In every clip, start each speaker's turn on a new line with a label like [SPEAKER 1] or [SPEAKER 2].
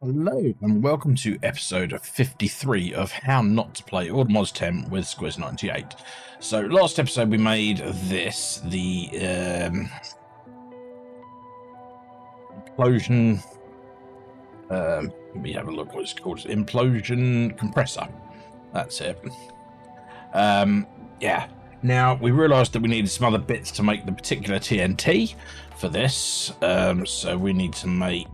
[SPEAKER 1] Hello and welcome to episode 53 of How Not to Play Automods 10 with Squiz98. So last episode we made this, the implosion, let me have a look what it's called, implosion compressor. That's it. Yeah. Now we realised that we needed some other bits to make the particular TNT for this, so we need to make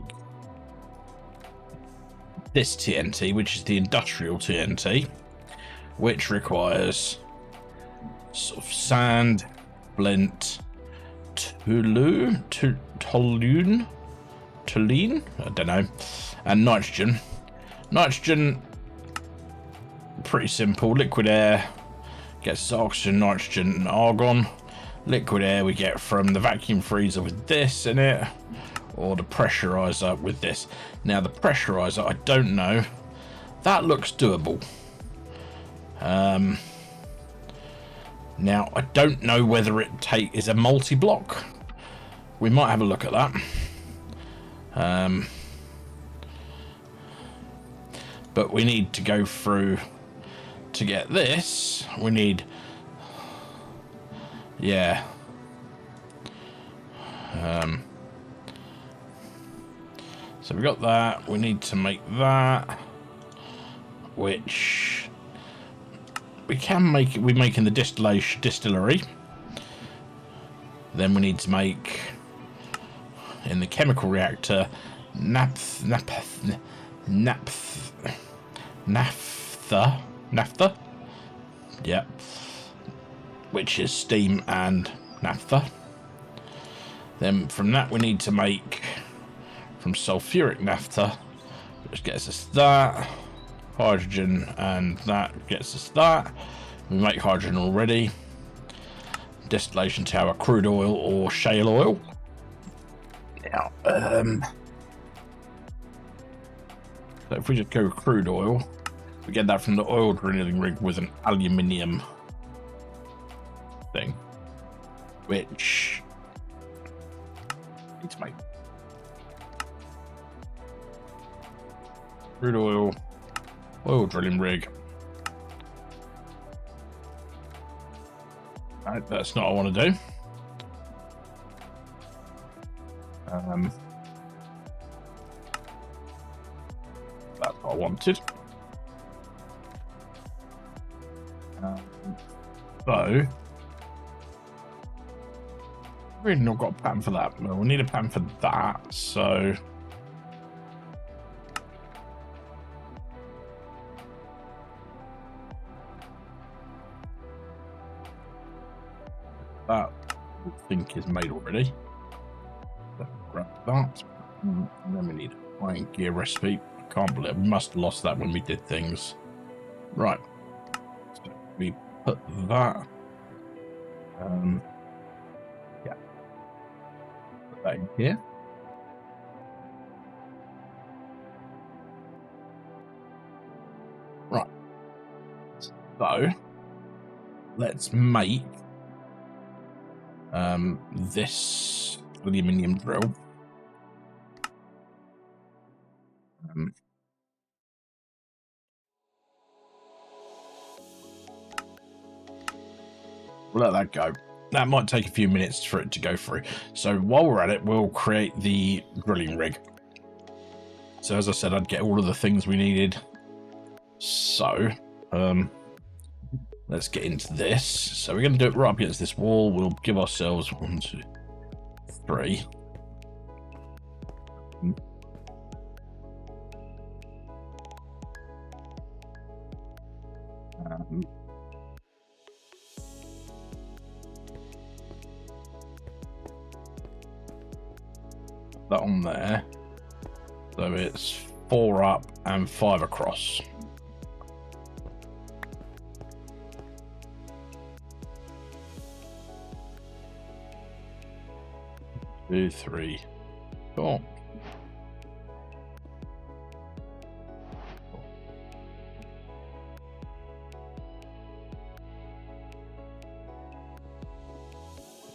[SPEAKER 1] this TNT, which is the industrial TNT, which requires sort of sand, flint, toluene, I don't know, and nitrogen. Nitrogen, pretty simple. Liquid air gets oxygen, nitrogen, and argon. Liquid air we get from the vacuum freezer with this in it, or the pressurizer with this. Now the pressurizer, I don't know. That looks doable. Now I don't know whether it is a multi-block. We might have a look at that. But we need to go through to get this. We need, yeah. So we got that. We need to make that, which we can make. We make in the distillery. Then we need to make in the chemical reactor naphtha. Yep. Which is steam and naphtha. Then from that we need to make from sulfuric naphtha, which gets us that, hydrogen, and that gets us that. We make hydrogen already. Distillation tower, crude oil or shale oil. Now, so if we just go crude oil, we get that from the oil drilling rig with an aluminium thing, which we need to make. Crude oil drilling rig. Right, that's not what I want to do. That's what I wanted. So, we've not got a pattern for that. Well, we need a pattern for that, so that I think is made already. So grab that. And then we need a flying gear recipe. I can't believe we must have lost that when we did things. Right. So we put that. Yeah. Put that in here. Right. So let's make this aluminium drill. We'll let that go. That might take a few minutes for it to go through. So while we're at it, we'll create the drilling rig. So as I said, I'd get all of the things we needed. So let's get into this. So we're going to do it right up against this wall. We'll give ourselves 1, 2, 3. That on there. So it's 4 up and 5 across. 2, 3, 4.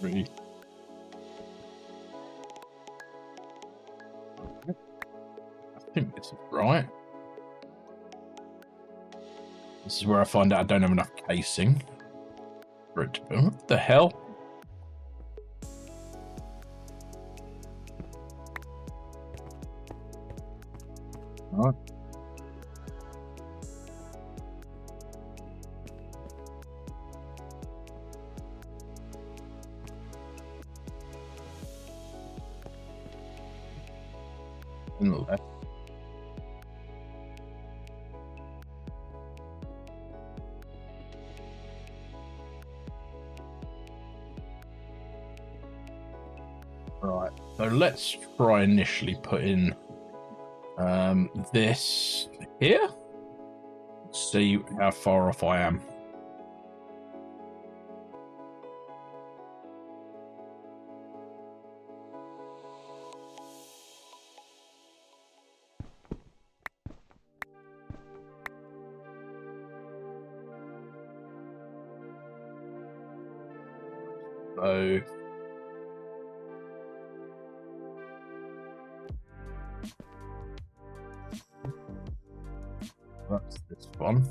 [SPEAKER 1] Three. I think this is right. This is where I find out I don't have enough casing for it to be. What the hell? All right. In the left. Right, so let's try initially put in this here. See how far off I am. So that's this one.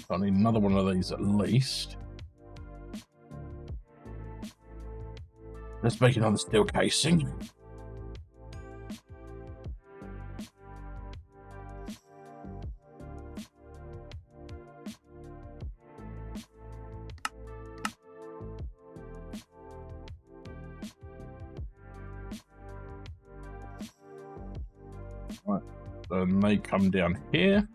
[SPEAKER 1] I need another one of these at least. Let's make another steel casing. Right, then they come down here.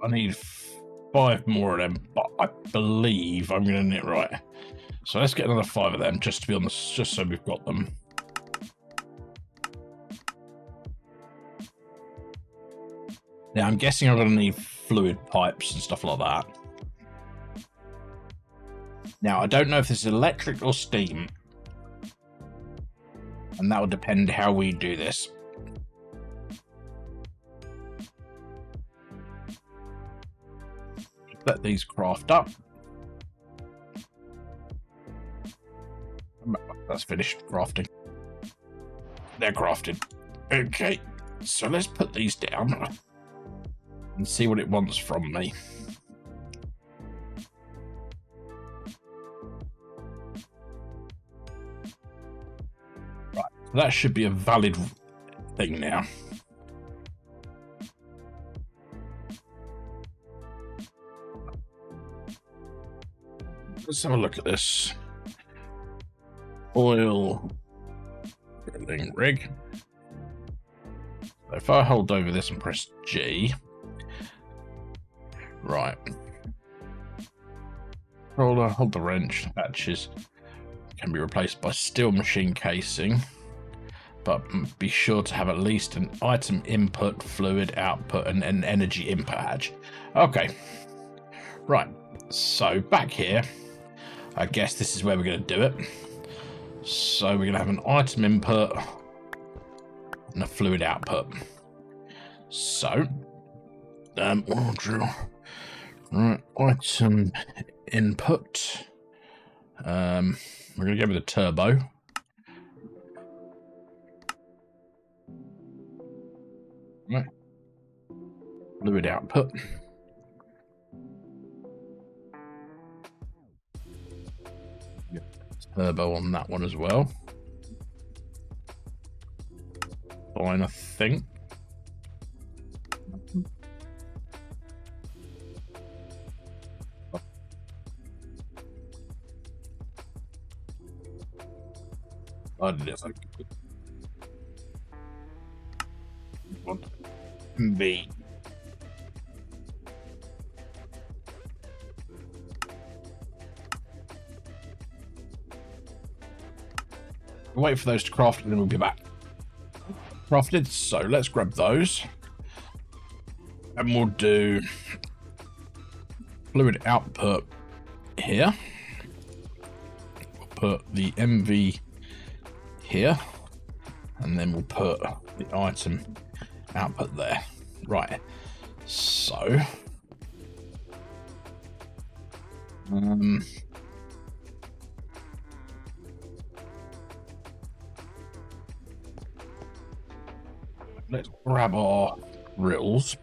[SPEAKER 1] I need 5 more of them, but I believe I'm going to knit right. So let's get another 5 of them just to be on this, just so we've got them. Now I'm guessing I'm going to need fluid pipes and stuff like that. Now I don't know if this is electric or steam, and that will depend how we do this. Let these craft up. That's finished crafting. They're crafted. Okay, so let's put these down and see what it wants from me. Right, so that should be a valid thing now. Let's have a look at this. Oil drilling rig. So if I hold over this and press G, right. Hold the wrench. Hatches can be replaced by steel machine casing, but be sure to have at least an item input, fluid output, and an energy input hatch. Okay, right. So back here, I guess this is where we're going to do it. So we're going to have an item input and a fluid output. So, oil drill. Right, item input. We're going to go with a turbo. Right. Fluid output. Turbo on that one as well. Fine, I think. I did it. B. Wait for those to craft and then we'll be back. Crafted, so let's grab those. And we'll do fluid output here. We'll put the MV here. And then we'll put the item output there. Right. So let's grab our grills.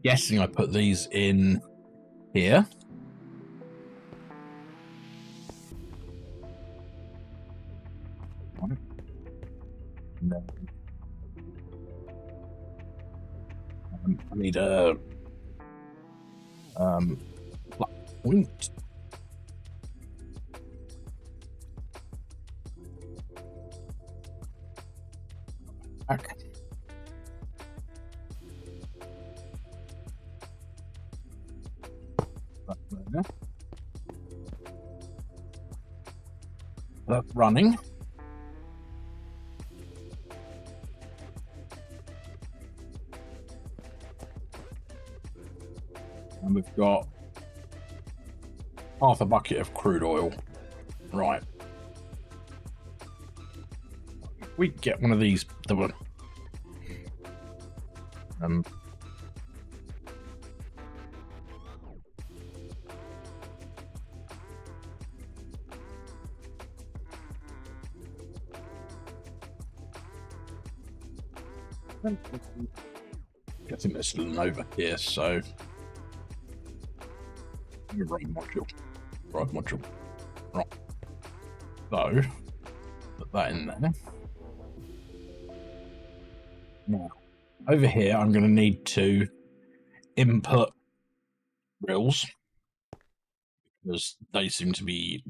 [SPEAKER 1] Guessing I put these in here. No. I need a black point. Back. That's running. And we've got half a bucket of crude oil. Right. We get one of these. The one. Getting this over here, so right module. Right. So put that in there. Now, over here, I'm going to need to input grills because they seem to be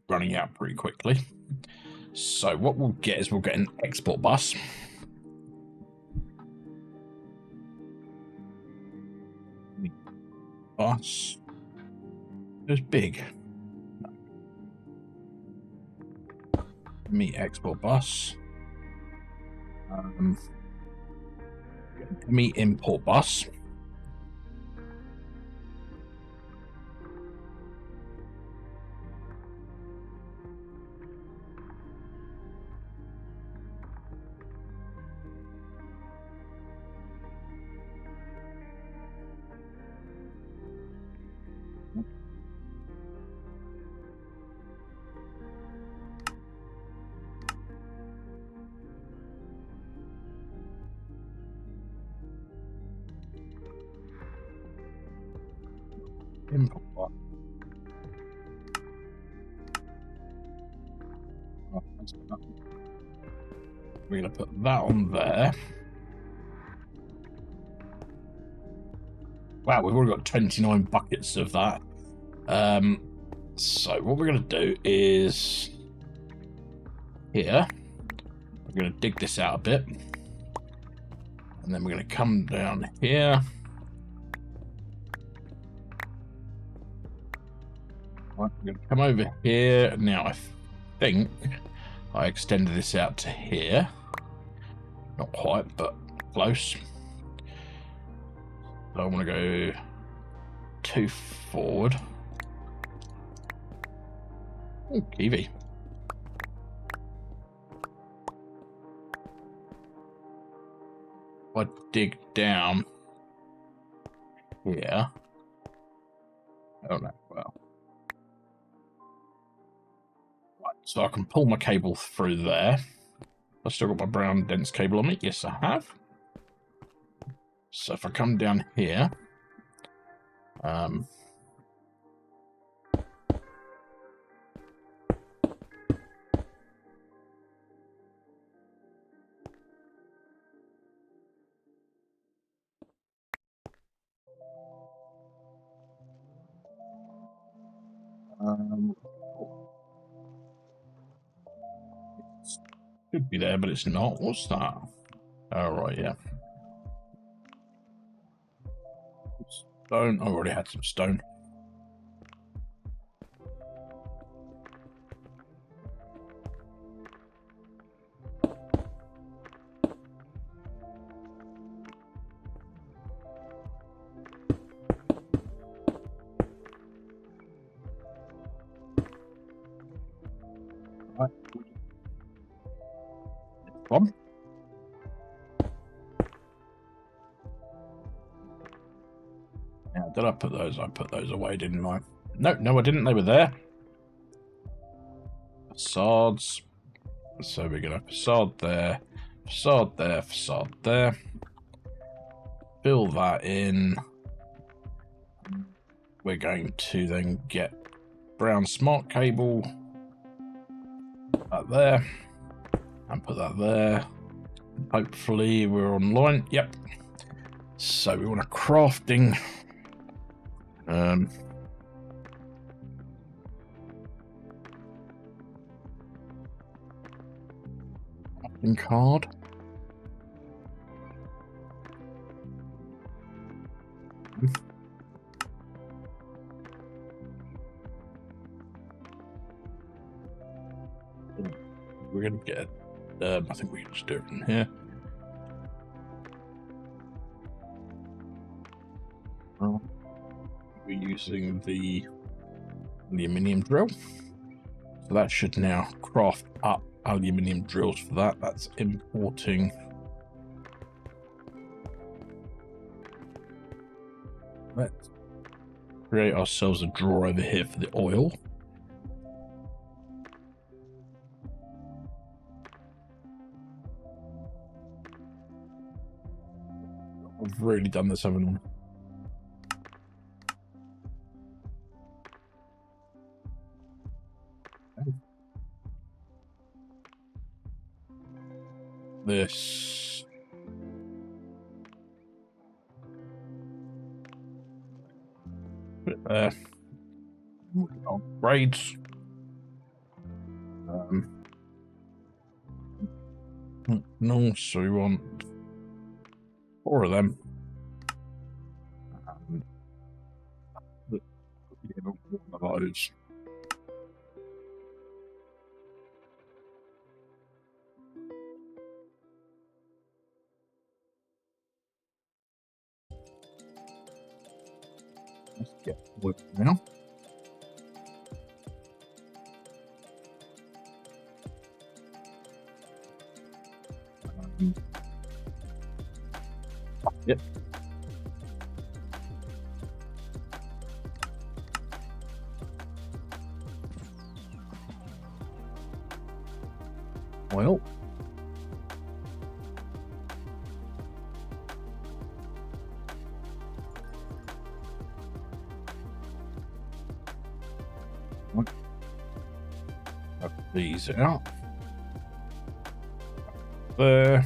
[SPEAKER 1] running out pretty quickly. So what we'll get is we'll get an export bus. Bus is big. Me export bus. Me import bus. Import bus. Oh, we're going to put that on there. Wow, we've already got 29 buckets of that. So what we're going to do is here, we're going to dig this out a bit. And then we're going to come down here. Right, we're going to come over here. Now I think I extended this out to here. Not quite, but close. So I want to go 2 forward. Oh, Kiwi. If I dig down here. I don't know. Well. Right, so I can pull my cable through there. I've still got my brown dense cable on me. Yes, I have. So if I come down here, Could be there, but it's not. What's that? Oh, right, yeah. Stone. I already had some stone. Right. Come. Yeah, did I put those? I put those away, didn't I? No, I didn't. They were there. Facades. So we're going to facade there, facade there, facade there. Fill that in. We're going to then get brown smart cable. Put that there. And put that there. Hopefully we're online. Yep. So we want a crafting. Crafting card. We're going to get it. I think we can just do it from here. We're using the aluminium drill. So that should now craft up aluminium drills for that. That's importing. Let's create ourselves a drawer over here for the oil. I've really done this, haven't I? This. Upgrades. No, so we want 4 of them. One of those. Let's get wood now. Yep. Oil. These out. There.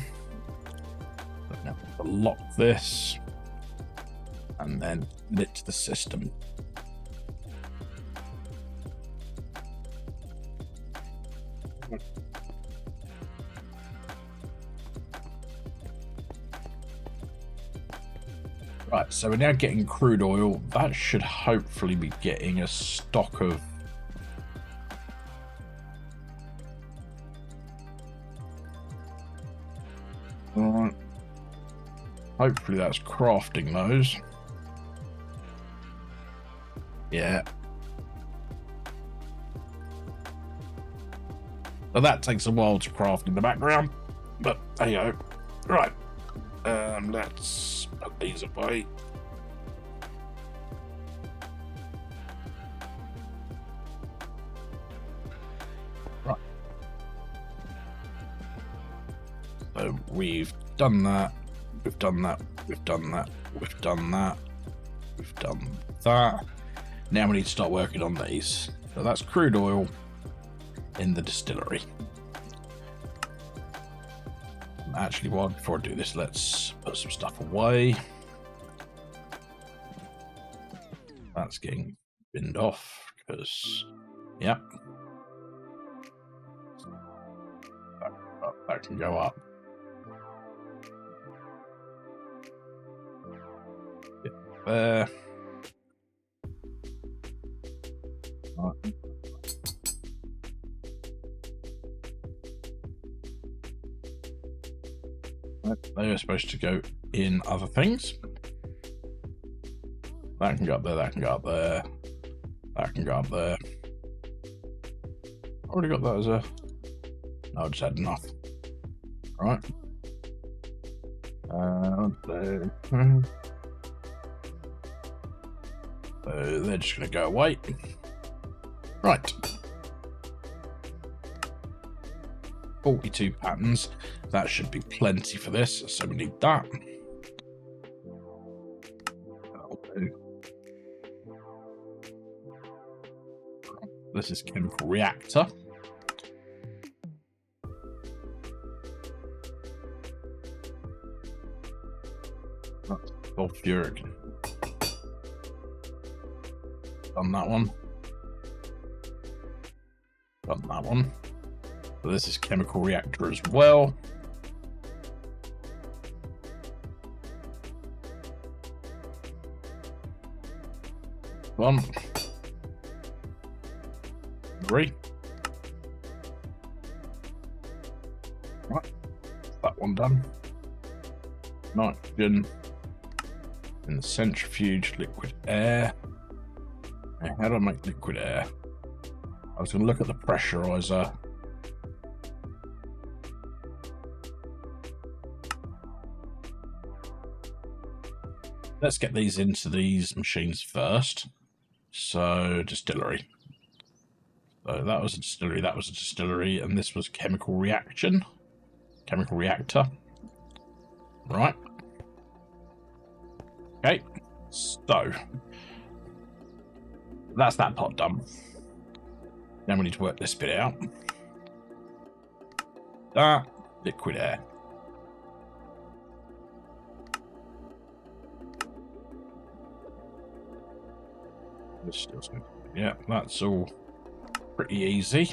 [SPEAKER 1] Now lock this and then lit to the system. Right, so we're now getting crude oil. That should hopefully be getting a stock of Alright. Hopefully that's crafting those. Yeah. So that takes a while to craft in the background, but there you go. Right. Let's put these away. Right. So we've done that. We've done that. We've done that. We've done that. We've done that. Now we need to start working on these. So that's crude oil in the distillery. Actually, before I do this, let's put some stuff away. That's getting binned off because, yep. That can go up. There. Right. They are supposed to go in other things. That can go up there, that can go up there, that can go up there. Already got that as a... No, I just had enough. Right. So they're just going to go away. Right. 42 patterns. That should be plenty for this, so we need that. That'll do. This is chemical reactor. That's sulfuric. Done that one. Done that one. So this is chemical reactor as well. One. 3. Right. That one done. Nitrogen. In the centrifuge, liquid air. Now, how do I make liquid air? I was going to look at the pressurizer. Let's get these into these machines first. So, distillery. So that was a distillery, that was a distillery, and this was chemical reaction. Chemical reactor. Right. Okay. So, that's that part done. Then we need to work this bit out. That, liquid air. Yeah, that's all pretty easy.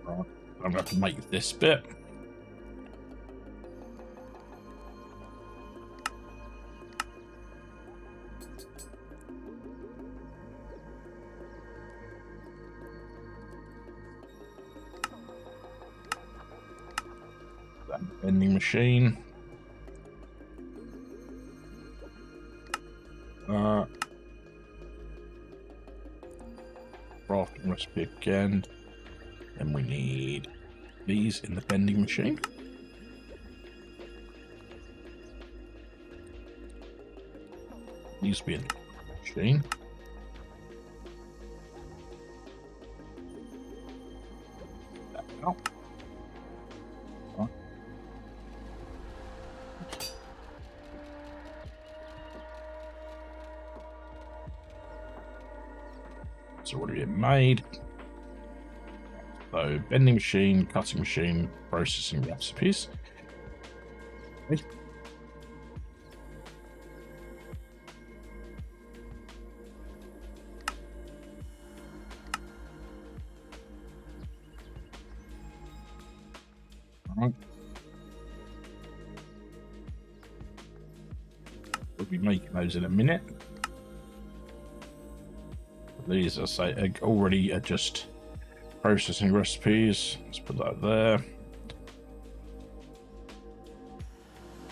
[SPEAKER 1] Right, I'm going to have to make this bit. That vending machine. Crafting recipe again. Then we need these in the vending machine. These be in the machine. That out. Right. It's already been made. So, vending machine, cutting machine, processing recipes. Okay. Alright. We'll be making those in a minute. These, I say, are already just processing recipes. Let's put that there.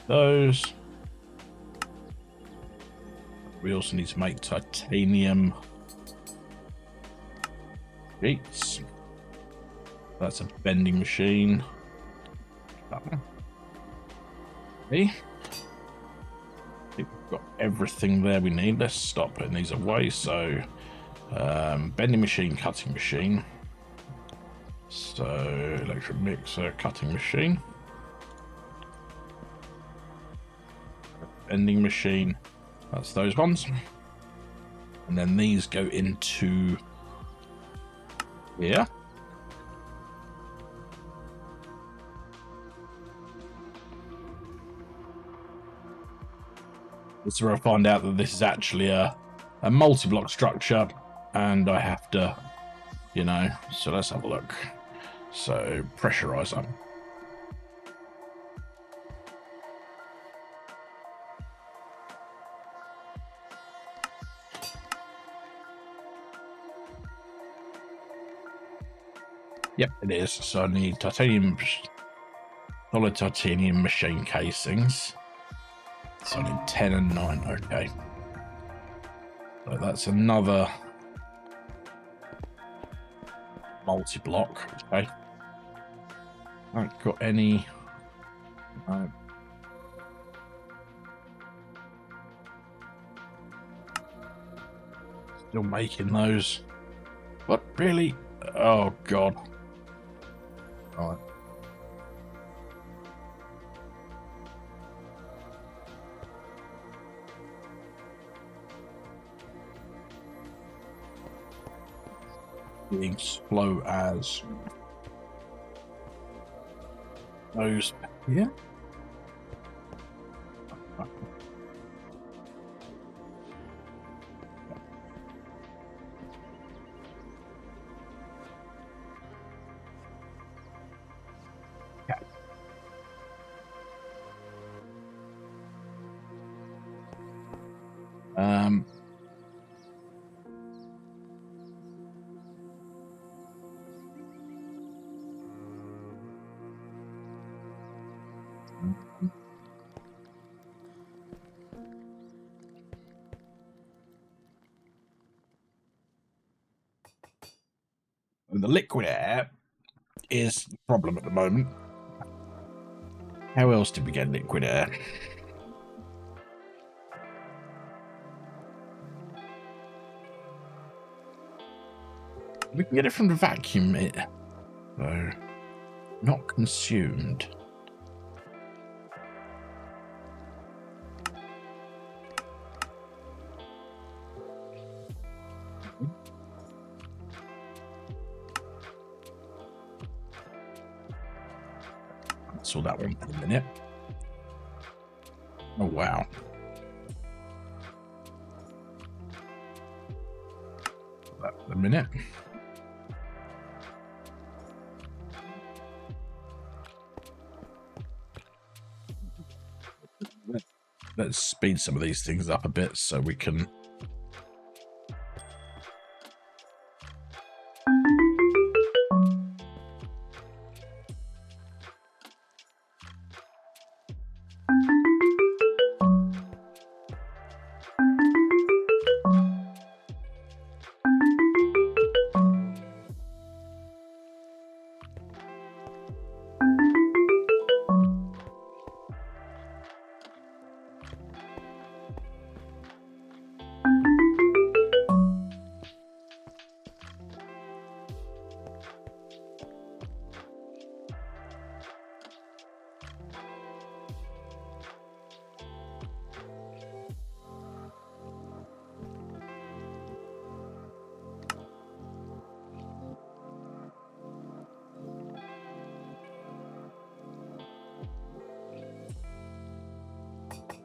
[SPEAKER 1] Those. We also need to make titanium sheets. That's a vending machine. That one. Okay. I think we've got everything there we need. Let's stop putting these away. So, vending machine, cutting machine. So, electric mixer, cutting machine. Vending machine. That's those ones. And then these go into here. This is where I find out that this is actually a multi-block structure, and I have to, you know, so let's have a look. So pressurizer. Yep, it is. So I need titanium, solid titanium machine casings. So I need 10 and 9. Okay. So that's another multi-block. Okay. Haven't got any. Still making those. What, really? Oh god. All right. Being slow as those. Yeah. The liquid air is the problem at the moment. How else did we get liquid air? We can get it from the vacuum, so not consumed. Saw that one in a minute. Oh wow. That in a minute. Let's speed some of these things up a bit so we can.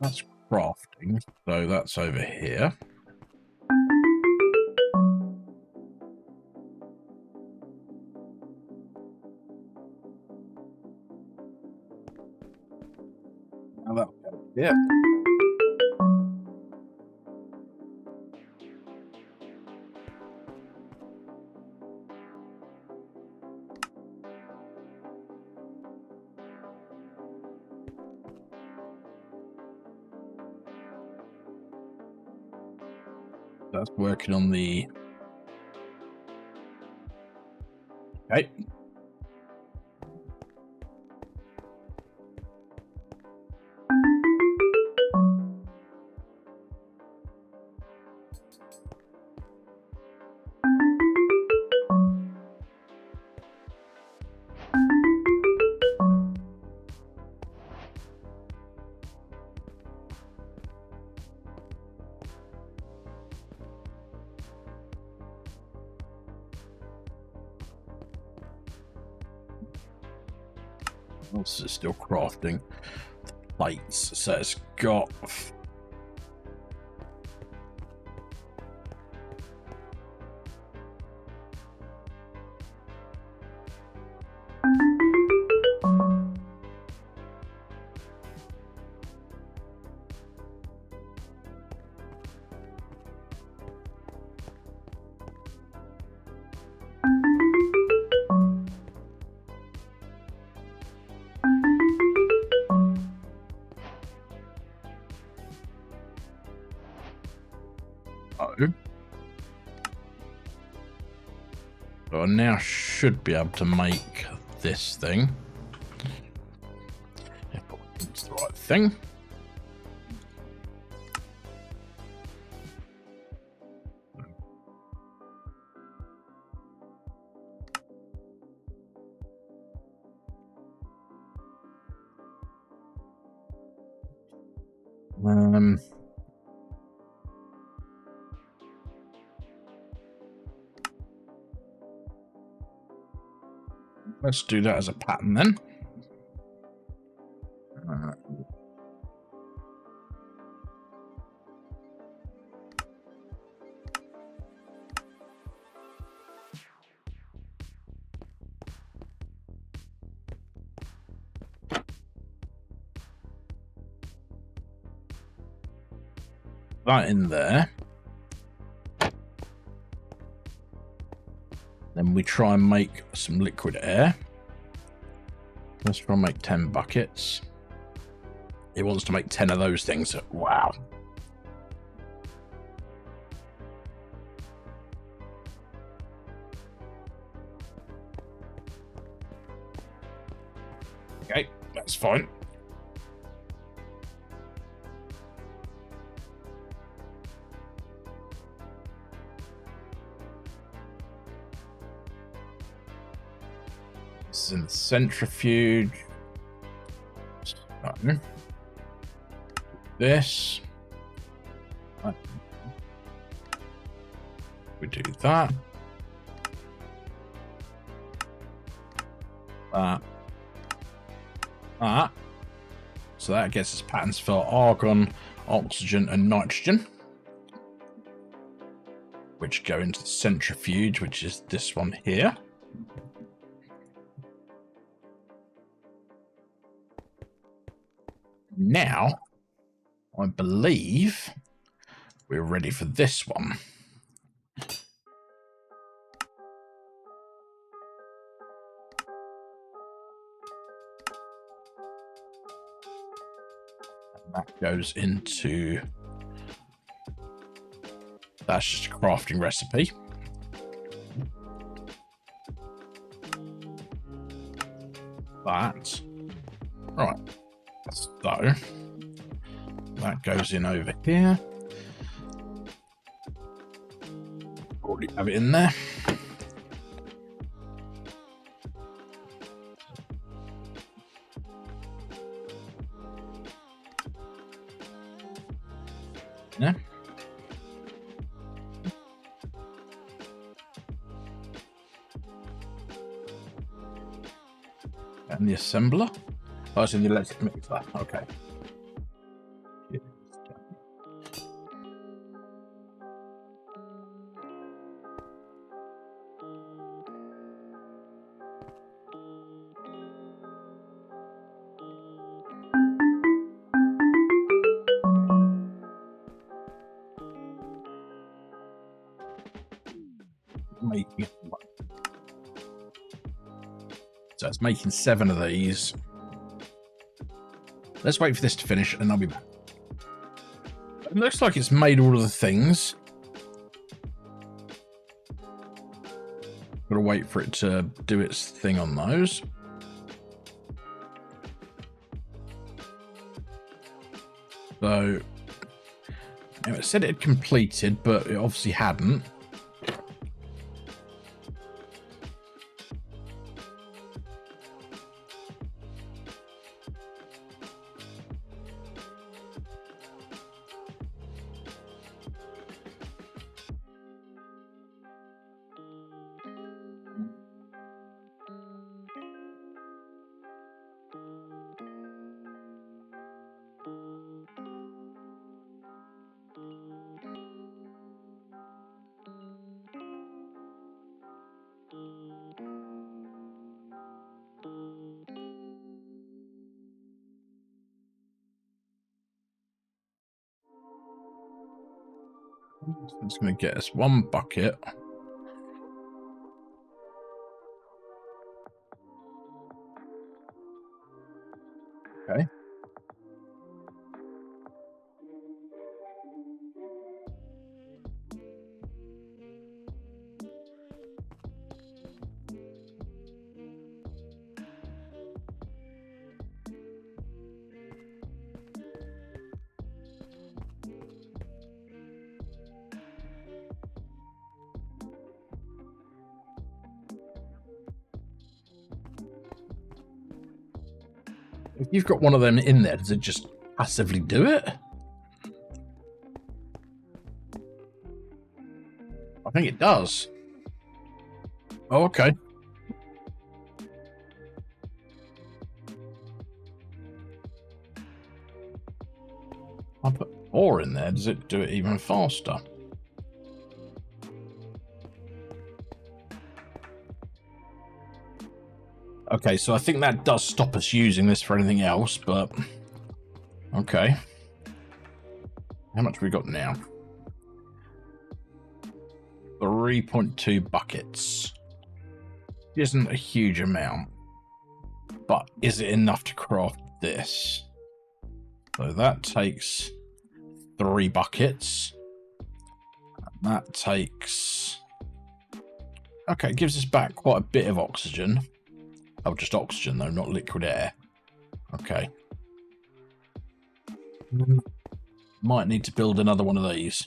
[SPEAKER 1] That's crafting, so that's over here. Now that'll go here. That's working on the. Okay. Also still crafting plates, so it's got So I now should be able to make this thing. If it's the right thing. Let's do that as a pattern then. That in there. Then we try and make some liquid air. Let's try and make 10 buckets. It wants to make 10 of those things. Wow. Okay, that's fine. This is in the centrifuge. So, this. We do that. That. So that gets us patterns for argon, oxygen, and nitrogen, which go into the centrifuge, which is this one here. Now, I believe we're ready for this one. And that goes into... That's just a crafting recipe. That. Right. So, that goes in over here. Already have it in there. Yeah. And the assembler. Oh, it's in the electric mixer. Okay. So it's making 7 of these. Let's wait for this to finish and I'll be back. It looks like it's made all of the things. Gotta wait for it to do its thing on those. So it said it had completed, but it obviously hadn't. It's going to get us 1 bucket. Okay. If you've got one of them in there, does it just passively do it? I think it does. Oh, okay. I put ore in there. Does it do it even faster? Okay, so I think that does stop us using this for anything else, but okay. How much have we got now? 3.2 buckets. Isn't a huge amount, but is it enough to craft this? So that takes 3 buckets. That takes... Okay, it gives us back quite a bit of oxygen. Oh, just oxygen though, not liquid air. Okay. Might need to build another one of these.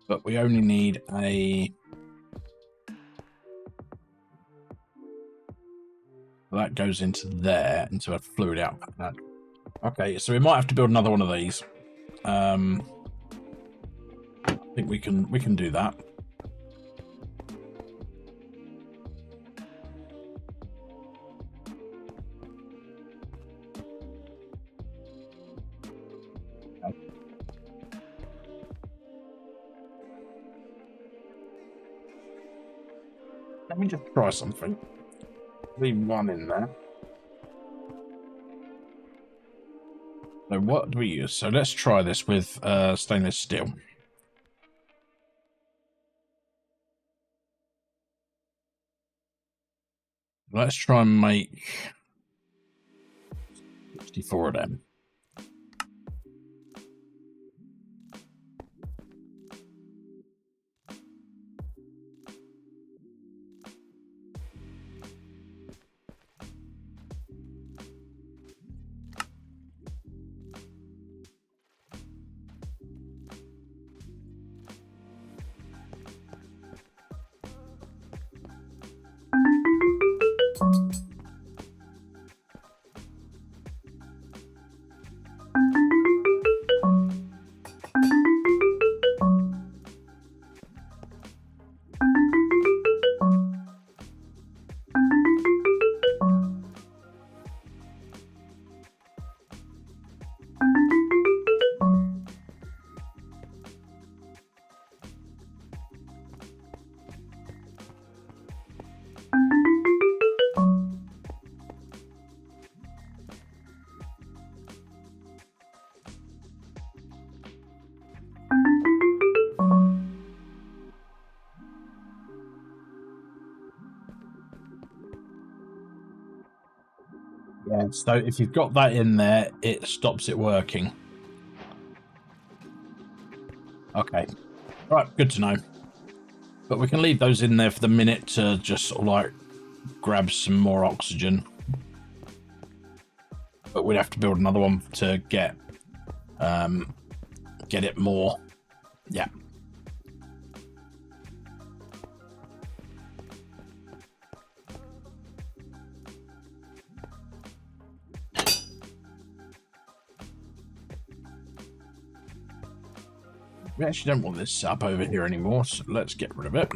[SPEAKER 1] But we only need a... That goes into there, into a fluid outlet. Okay, so we might have to build another one of these. I think we can do that. Let me just try something. Leave one in there. So what do we use? So let's try this with stainless steel. Let's try and make 64 of them. Yeah, so if you've got that in there, it stops it working. Okay. Right, good to know. But we can leave those in there for the minute to just sort of like grab some more oxygen. But we'd have to build another one to get it more. Yeah. We actually don't want this up over here anymore, so let's get rid of it.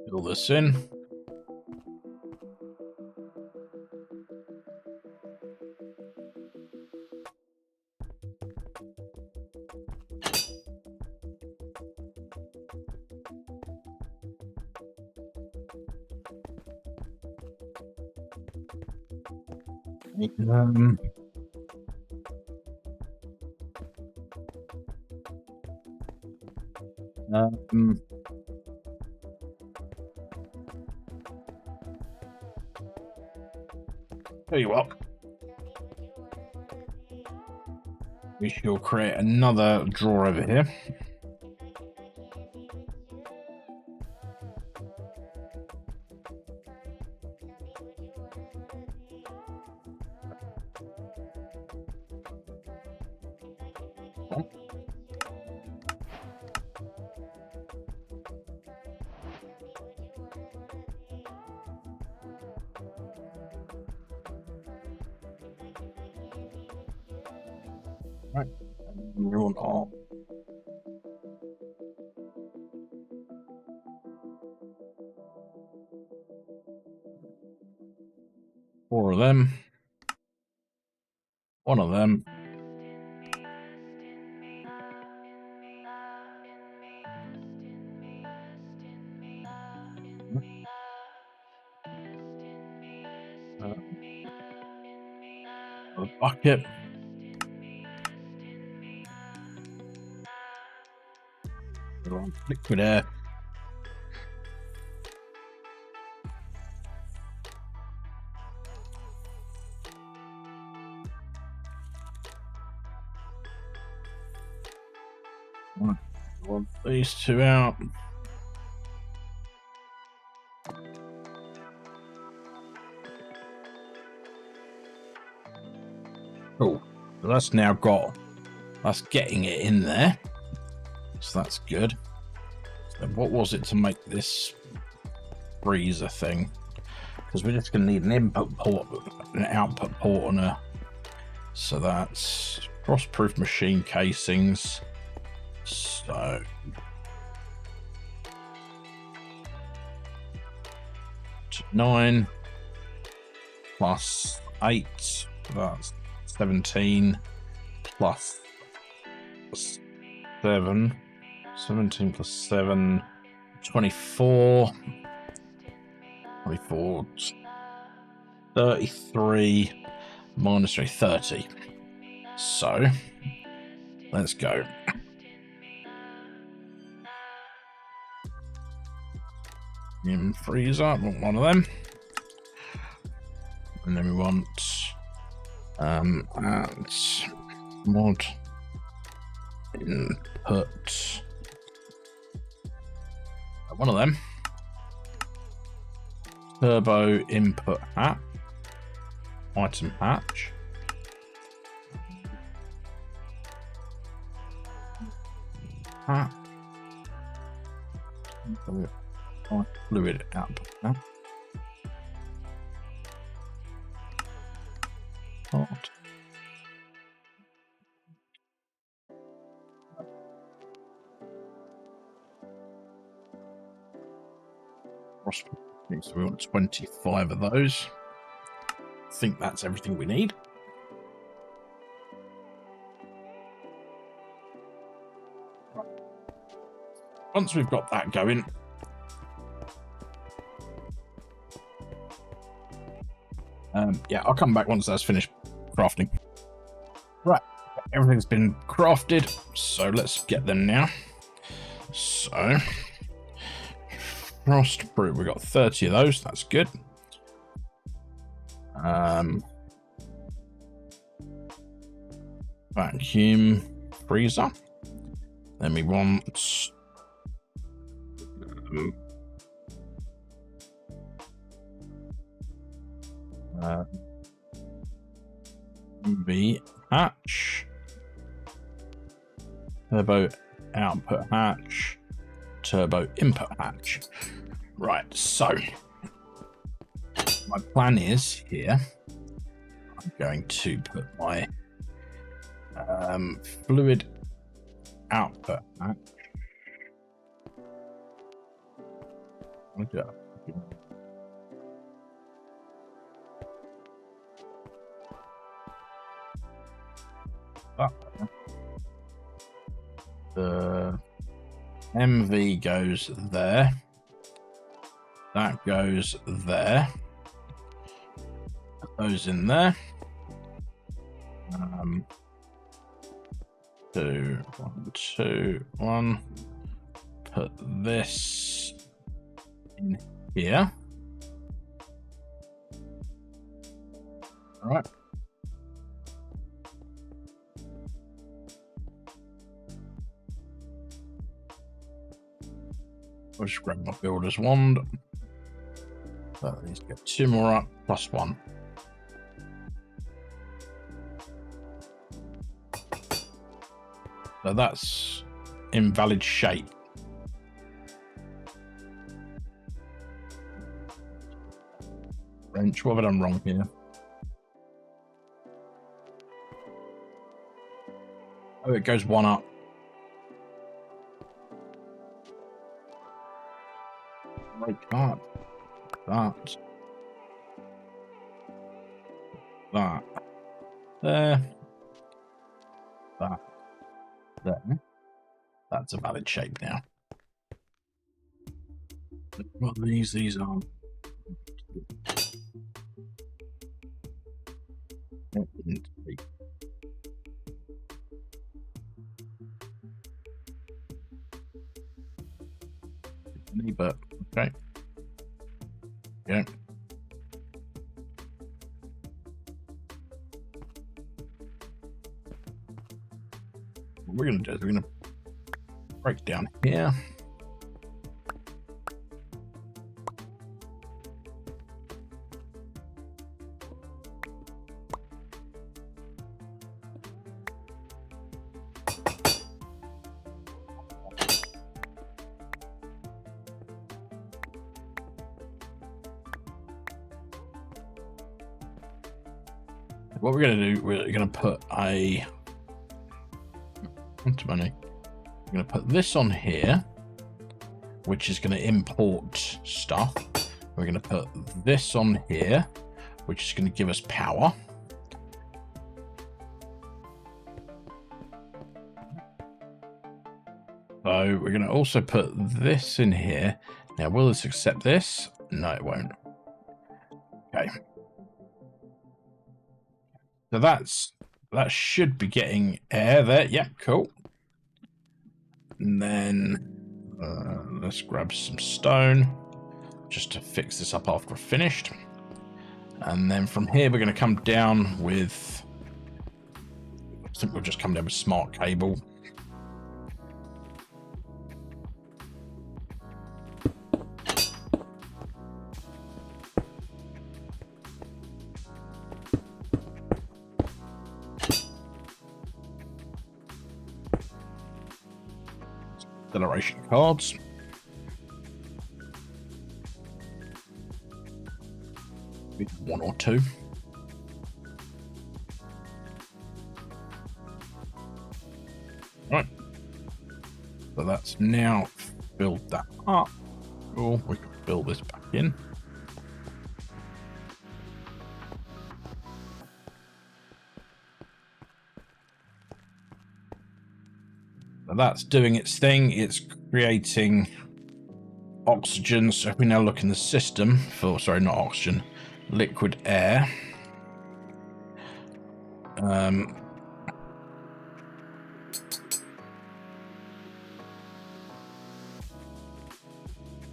[SPEAKER 1] Fill this in. Tell you what, we shall create another drawer over here. Right, run all. Four of them. One of them. A bucket. Liquid air. Want these two out. Cool. So that's now got. That's getting it in there. So that's good. So what was it to make this freezer thing? Because we're just going to need an input port, an output port on a. So that's frost-proof machine casings. So 9 plus 8. That's 17 plus 7. 17 plus 7. 24. 24. 33 minus 3. 30. So let's go. In freezer, I want one of them. And then we want and mod input one of them. Turbo input hatch. Item hatch. Hatch. Fluid output now. Hot. So we want 25 of those. I think that's everything we need. Once we've got that going, yeah, I'll come back once that's finished crafting. Right, everything's been crafted, so let's get them now. So, frost proof, we've got 30 of those, that's good. Vacuum freezer. Then we want UV hatch, turbo output hatch, turbo input hatch. Right, so my plan is here, I'm going to put my fluid output hatch. The MV goes there. That goes there. Put those in there. 2, 1, 2, 1. Put this in here. Right. I'll just grab my builder's wand. So let's get 2 more up, plus 1. So that's invalid shape. Wrench, what have I done wrong here? Oh, it goes 1 up. I can't. That. There. That. There. That's a valid shape now. What are these? These aren't. But okay. Yeah. What we're going to do is we're going to break down here. What we're going to do, we're going to put a... What's money? We're going to put this on here, which is going to import stuff. We're going to put this on here, which is going to give us power. So we're going to also put this in here. Now, will this accept this? No, it won't. Okay. So that should be getting air there. Yep, cool. And then let's grab some stone just to fix this up after we're finished. And then from here, we're going to come down with, I think we'll just come down with smart cable. Acceleration cards. Maybe 1 or 2. Right. So that's now filled that up. Cool. We can fill this back in. That's doing its thing. It's creating oxygen. So if we now look in the system for, sorry, not oxygen, liquid air.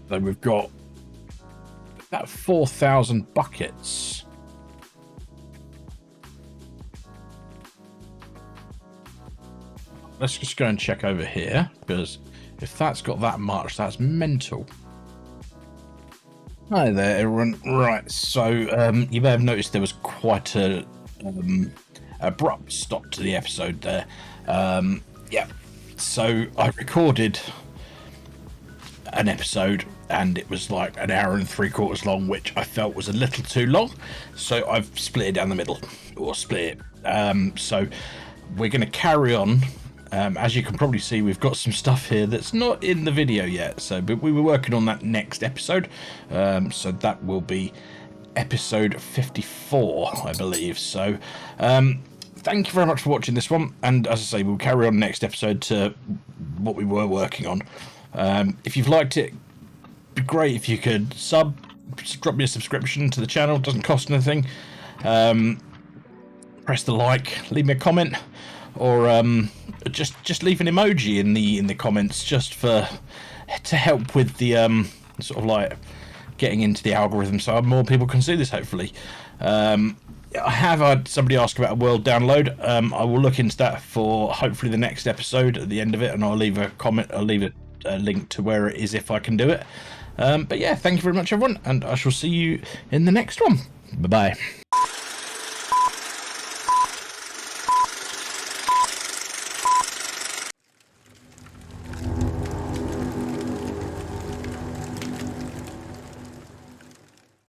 [SPEAKER 1] So we've got about 4,000 buckets. Let's just go and check over here, because if that's got that much, that's mental. Hi there, everyone. Right, so you may have noticed there was quite a abrupt stop to the episode there. Yeah, so I recorded an episode and it was like 1 hour and 3/4 long, which I felt was a little too long. So I've split it down the middle, or split it. So we're going to carry on. As you can probably see, we've got some stuff here that's not in the video yet. So but we were working on that next episode. So that will be episode 54, I believe. So thank you very much for watching this one. And as I say, we'll carry on next episode to what we were working on. If you've liked it, it'd be great if you could drop me a subscription to the channel. It doesn't cost anything. Press the like, leave me a comment, or just leave an emoji in the comments, just to help with the sort of like getting into the algorithm, so more people can see this, hopefully. I have had somebody ask about a world download. I will look into that for hopefully the next episode at the end of it, and I'll leave a comment. I'll leave a link to where it is if I can do it. But yeah, thank you very much, everyone, and I shall see you in the next one. Bye bye.